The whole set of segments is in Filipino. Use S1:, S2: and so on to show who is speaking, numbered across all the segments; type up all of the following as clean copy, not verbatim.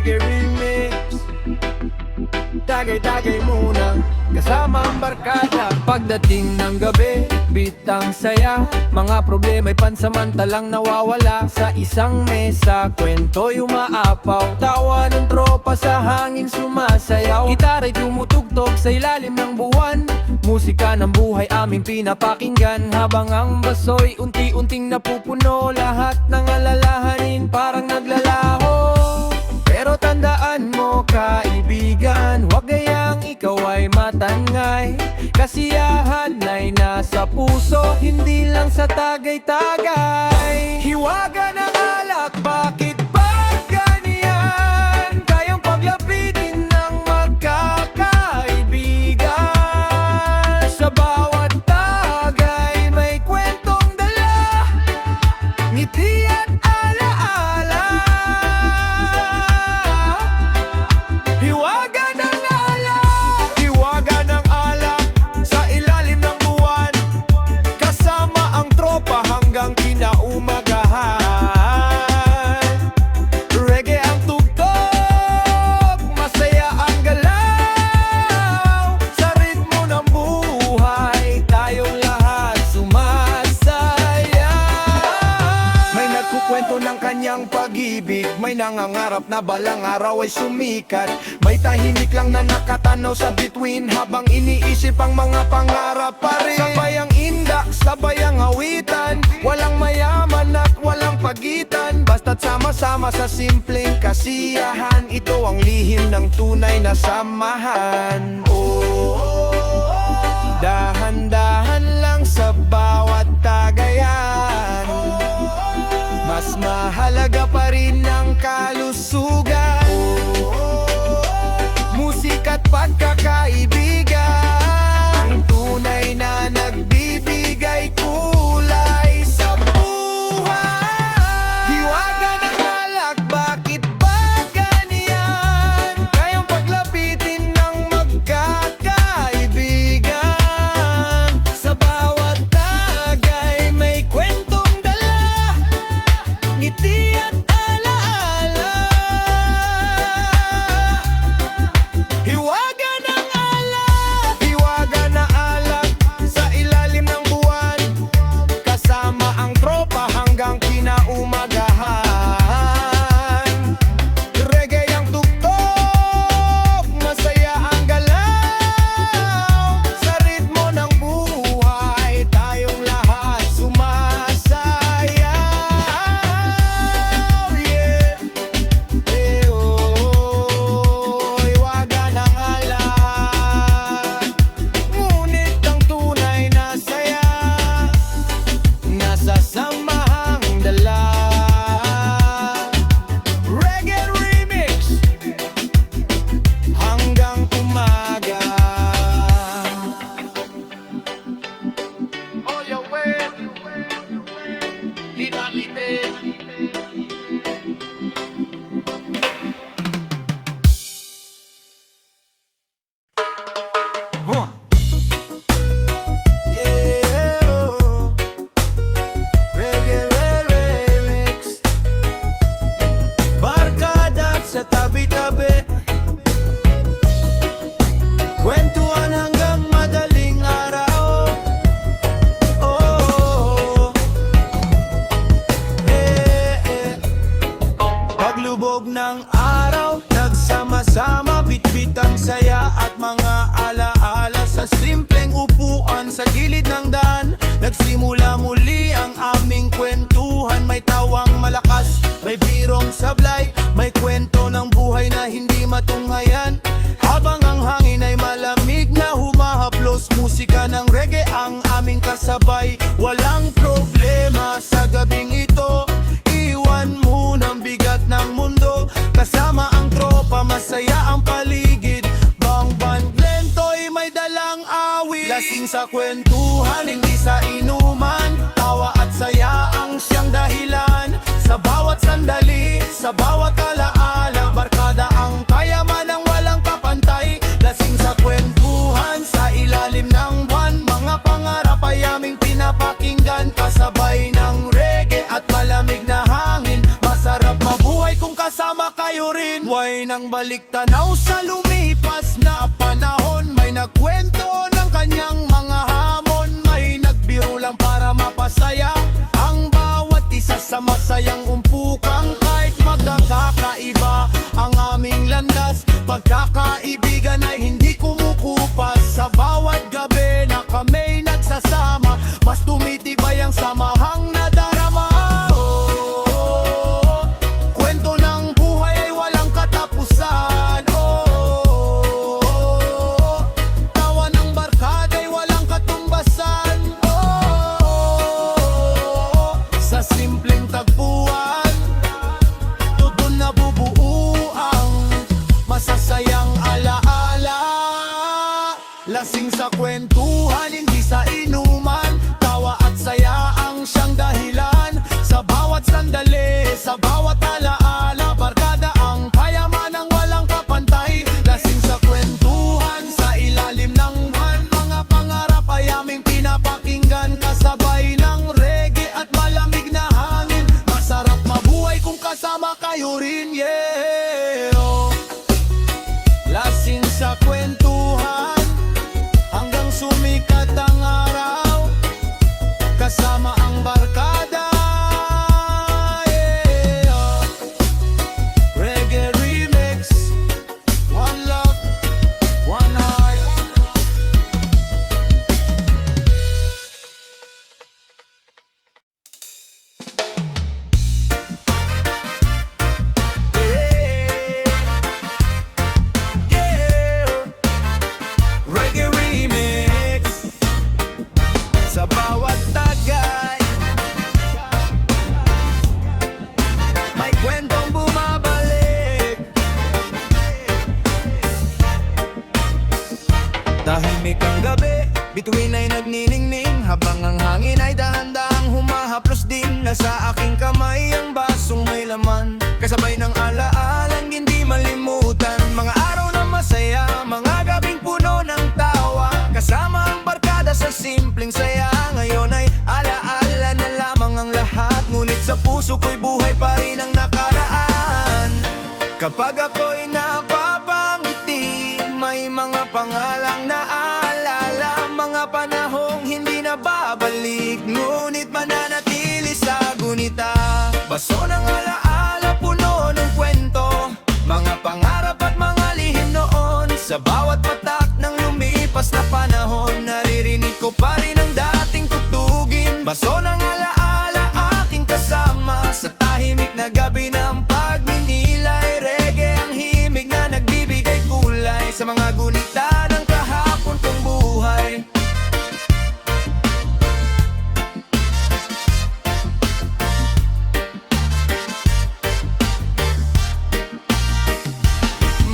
S1: reggae remix. Tagay-tagay muna kasama ang barkada. Pagdating ng gabi, bitang saya. Mga problema'y pansamantalang nawawala. Sa isang mesa, kwento'y umaapaw. Tawa ng tropa sa hangin sumasayaw. Gitara'y tumutugtog sa ilalim ng buwan. Musika ng buhay aming pinapakinggan. Habang ang baso'y unti-unting napupuno. Lahat ng alalahanin parang naglalaho. Pero tandaan mo kaibigan, huwag gayang ikaw ay matangay. Kasiyahan ay nasa puso, hindi lang sa tagay-tagay. Hiwaga ng alak, bakit ba ganyan? Kayang paglapitin ng magkakaibigan. Sa bawat tagay may kwentong dala, ngiti at alaala. Hanggang kinaumagahan, reggae ang tugtog, masaya ang galaw. Sa ritmo ng buhay, tayong lahat sumasaya. May nagkukwento ng kanyang pag-ibig, may nangangarap na balang araw ay sumikat. May tahimik lang na nakatanaw sa bituin, habang iniisip ang mga pangarap pa rin. Sabay ang indak, sabay ang awitan, walang mayaman at walang pagitan. Basta't sama-sama sa simpleng kasiyahan, ito ang lihim ng tunay na samahan. Dahan-dahan lang sa bawat tagayan, mas mahalaga pa rin ang kalusugan. Musika't pagkakaibigan, ang tunay na nagbibigay kulay sa buhay. Hiwaga ng alak, bakit ba ganyan? Kayang paglapitin ng magkakaibigan. Sa bawat tagay may kwentong dala, ngiti at alaala. Hiwaga ng alak, hiwaga na alak, sa ilalim ng buwan. Kasama ang tropa hanggang kinaumagahan. Reggae ang tugtog, masaya ang galaw. Sa ritmo ng buhay, tayong lahat sumasaya. Yeah. Hiwaga ng alak, ngunit ang tunay na saya nasa samahang dala. Reggae remix hanggang umaga. Oh, yeah, wait. Linalite. Reggae remix. Barkada sa tabi-tabi, kwentuhan hanggang madaling araw. Paglubog ng araw, nagsama-sama, bitbit ang saya at mga alaala. Sa simpleng upuan sa gilid ng daan, nagsimula muli ang aming kwentuhan. May tawang malakas, may birong sablay, may kwento ng buhay na hindi matunghayan. Habang ang hangin ay malamig na humahaplos, musika ng reggae ang aming kasabay. Walang problema sa gabing ito, iwan mo ng bigat ng mundo. Kasama ang tropa, masaya ang paligid. Bang band lento'y may dalang awit. Lasing sa kwentuhan, hindi sa inuman. Tawa at saya ang siyang dahilan. Sa bawat sandali, sa bawat alaala, barkada ang kayaman ng walang kapantay. Lasing sa kwentuhan, sa ilalim ng buwan. Mga pangarap ay aming pinapakinggan. Kasabay ng reggae at malamig na hangin. Masarap mabuhay kung kasama kayo rin. Why kayang balik tanaw sa lumipas na panahon. May nagkwento ng kanyang mga hamon, may nagbiro lang para mapasaya ang bawat isa sa masayang umpukan. Kahit magkakaiba ang aming landas, pagkakaibigan ay hindi kumukupas. Sa bawat gabi na kami nagsasama, mas tumitibay ang samahang nadarama. Kwento ng buhay ay walang katapusan. Tawa ng barkada ay walang katumbasan. Sa simpleng tagpuan, doon nabubuo ang masasayang alaala. Lasing sa kwentuhan, hindi sa inuman, tawa at saya ang siyang dahilan. Sa bawat sandali, sa bawat alaala, barkada ang kayamanang walang kapantay. Lasing sa kwentuhan, sa ilalim ng buwan, mga pangarap ay aming pinapakinggan. Kasabay ng reggae at malamig na hangin, masarap mabuhay kung kasama kayo rin, yeah. Lasing sa kwentuhan hanggang sumikat ang araw, kasama ang barkada, yeah. Reggae remix, one love, one heart. Reggae remix, sa bawat tagay may kwentong bumabalik. Tahimik ang gabi, bituin ay nagniningning, habang ang hangin ay dahan-dahang humahaplos din. Nasa aking kamay ang basong may laman, kasabay ng alaalang hindi malimutan. Mga araw na masaya, mga gabing puno ng tawa, kasama ang barkada sa simpleng saya. Ngayon ay alaala na lamang ang lahat, ngunit sa puso ko'y buhay pa rin ang nakaraan. Kapag ako'y napapangiti, may mga pangalang naaalala, mga panahong hindi na babalik, ngunit mananatili sa gunita. Baso ng alaala, puno ng kwento, mga pangarap at mga lihim noon. Sa bawat patak ng lumipas na panahon, naririnig ko pa rin ang dating tugtugin. Baso ng alaala, aking kasama sa tahimik na gabi ng pagninilay. Reggae ang himig na nagbibigay kulay sa mga gunita ng kahapon kong buhay.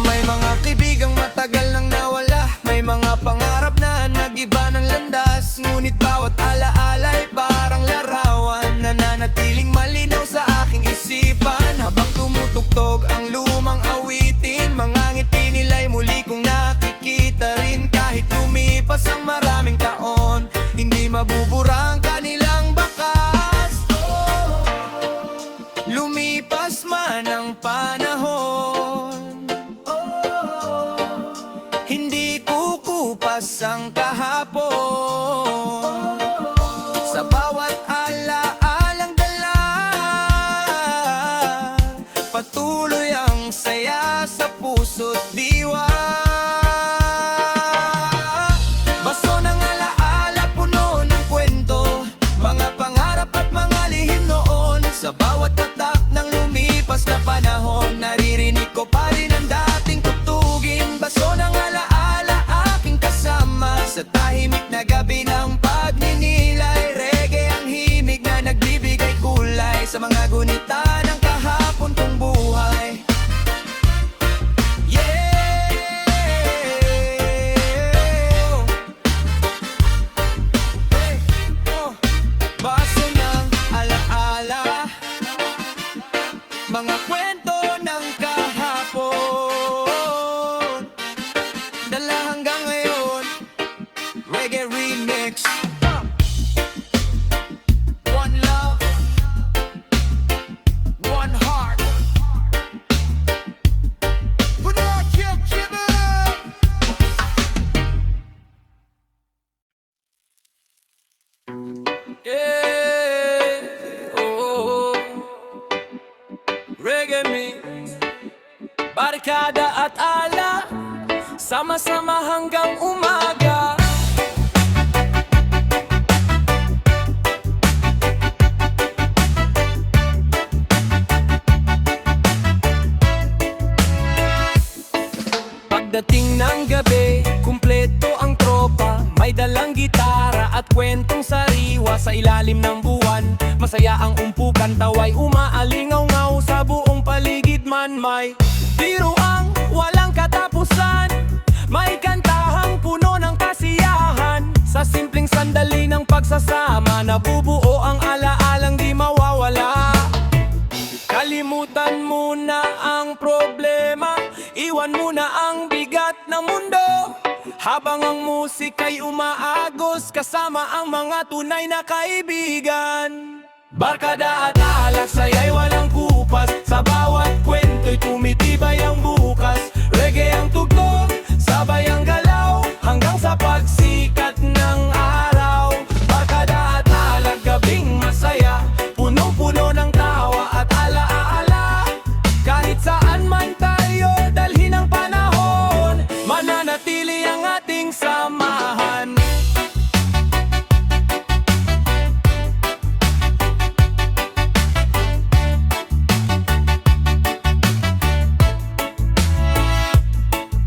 S1: May mga kaibigang matagal nang nawala, may mga pangarap na nag-iba ng landas, ngunit bawat alaala'y parang larawan, nananatiling malinaw sa aking isipan. Habang tumutugtog ang lumang awitin, mga ngiti nila'y muli kong nakikita rin. Kahit lumipas ang maraming taon, hindi mabubura ang kanilang bakas. Lumipas man ang panahon, hindi kukupas ang kahapon. Sa bawat alaalang dala, patuloy ang saya sa puso't diwa. Baso ng alaala, puno ng kwento, mga pangarap at mga lihim noon. Sa bawat tatak ng lumipas na panahon, naririnig ko pa rin ang dating tugtugin. Baso ng alaala, aking kasama sa tahimik na gabi ng pagninilay. Reggae ang himig na nagbibigay kulay sa mga gunita ng kahapon kong buhay. Yeah!
S2: barkada at ala, sama-sama hanggang umaga. Pagdating ng gabi, kumpleto ang tropa. May dalang gitara at kwentong sariwa. Sa ilalim ng buwan, masaya ang umpukan. Tawa'y umaalingaw-ngaw sa buong paligid man. May biruang walang katapusan, may kantahang puno ng kasiyahan. Sa simpleng sandali ng pagsasama, nabubuo ang alaalang di mawawala. Kalimutan mo na ang problema, iwan mo na ang bigat ng mundo, habang ang musika'y umaagos kasama ang mga tunay na kaibigan. Barkada at alak, saya'y walang kupas. Sa bawat kwento'y tumitibay ang bukas. Reggae ang tugtog, sabay ang galaw, hanggang sa pagsikat ng araw. Barkada at alak, gabing masaya, punong-puno ng tawa at alaala. Kahit saan man tayo, dalhin ang panahon, mananatili ang ating samahan.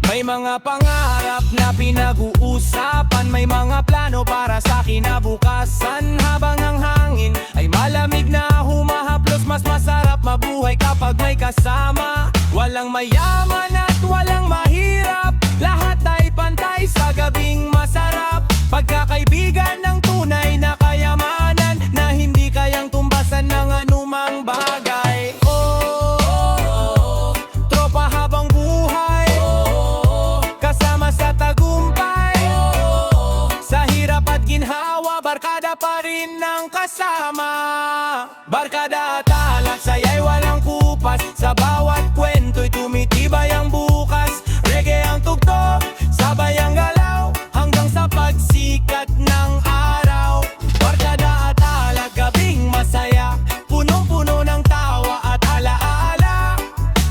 S2: May mga pangarap na pinag-uusapan, may mga plano para sa kinabukasan. Habang ang hangin ay malamig na humahaplos, mas masarap mabuhay kapag may kasama. Walang mayaman at walang mahirap, lahat ay pantay sa gabing masarap. Pagkakaibigan ng tunay na kayamanan, na hindi kayang tumbasan ng anumang bagay. Tropa habang buhay, kasama sa tagumpay. Sa hirap at ginhawa, barkada pa rin ang kasama. Barkada at alak, saya'y walang kupas. Sa bawat kwento'y tumitibay ang bukas. Reggae ang tugtog, sabay ang galaw, hanggang sa pagsikat ng araw. Barkada at alak, gabing masaya, punong-puno ng tawa at alaala.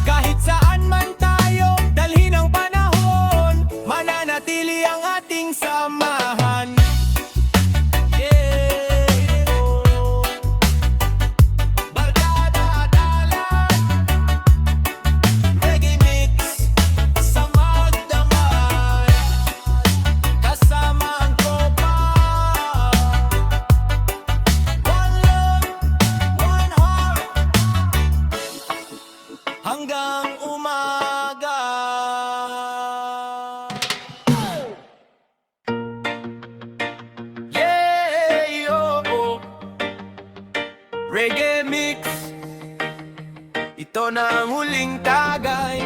S2: Kahit saan man tayo, dalhin ang panahon, mananatili ang ating samahan. Barkada at alak, reggae mix sa magdamag, kasama ang tropa. One love, one heart, hanggang umaga. Yeah, oh. Reggae mix, ito na ang huling tagay.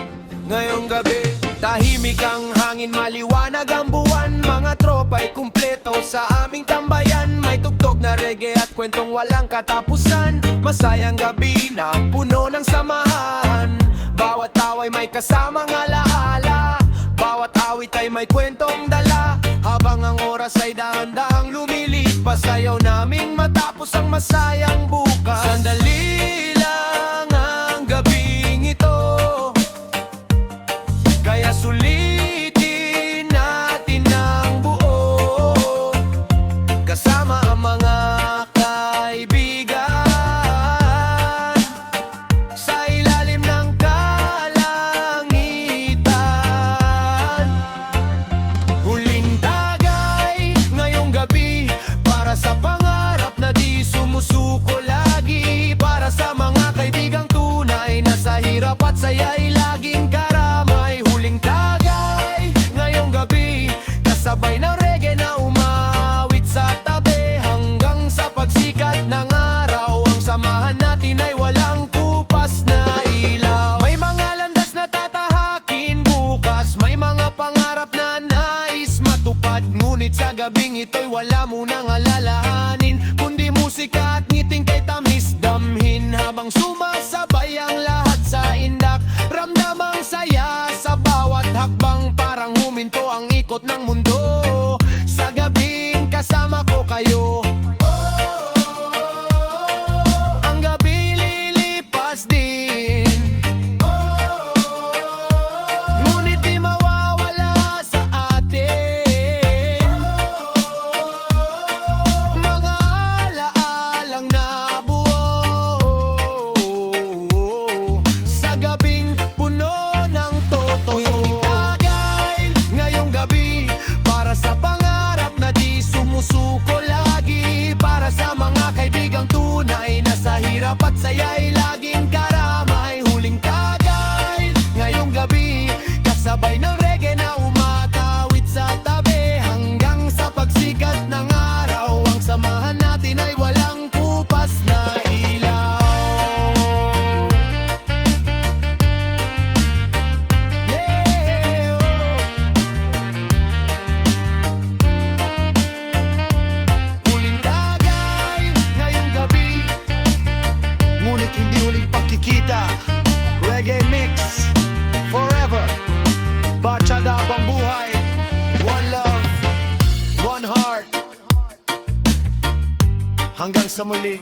S2: Ngayong gabi, tahimik ang hangin, maliwanag ang buwan. Mga tropa'y kumpleto sa aming tambayan. May tugtog na reggae at kwentong walang katapusan. Masayang gabi na puno ng samahan. Bawat tawa'y may kasamang alaala, bawat awit ay may kwentong dala. Habang ang oras ay dahan-dahang lumilipas, sayaw naming matapos ang masayang bukas. Sandali lang ang gabing ito, kaya sulitin natin ang buo, kasama ang mga kaibigan. Sa ilalim ng kalangitan, huling tagay ngayong gabi, para sa pangarap na di sumusuko lagi. Para sa mga kaibigang tunay na sa hirap at saya'y laging karamay. Huling tagay ngayong gabi, kasabay ng reggae na umawit sa tabi, hanggang sa pagsikat ng araw. Ang samahan natin ay walang kupas na ilaw. May mga landas na tatahakin bukas, may mga pangarap na nais matupad. Ngunit sa gabing ito'y wala munang alalahanin, kundi musika at ngiting kay tamis damhin. Habang sumasabay ang lahat sa indak, ramdam ang saya sa bawat hakbang. Parang huminto ang ikot ng mundo, sa gabing kasama ko kayo. Ang gabi lilipas din,
S1: Saya'y laging karamay, huling tagay. Ngayong gabi, kasabay ng reggae na umatawid sa tabi. Hanggang sa pagsikat ng araw, ang samahan natin ay walang kupas na ilaw. Yeah, oh. Huling tagay, ngayong gabi, ngunit hindi huling pagkikita. Reggae mix, forever. Bachata habang buhay. One love, one heart. Hanggang sa muli.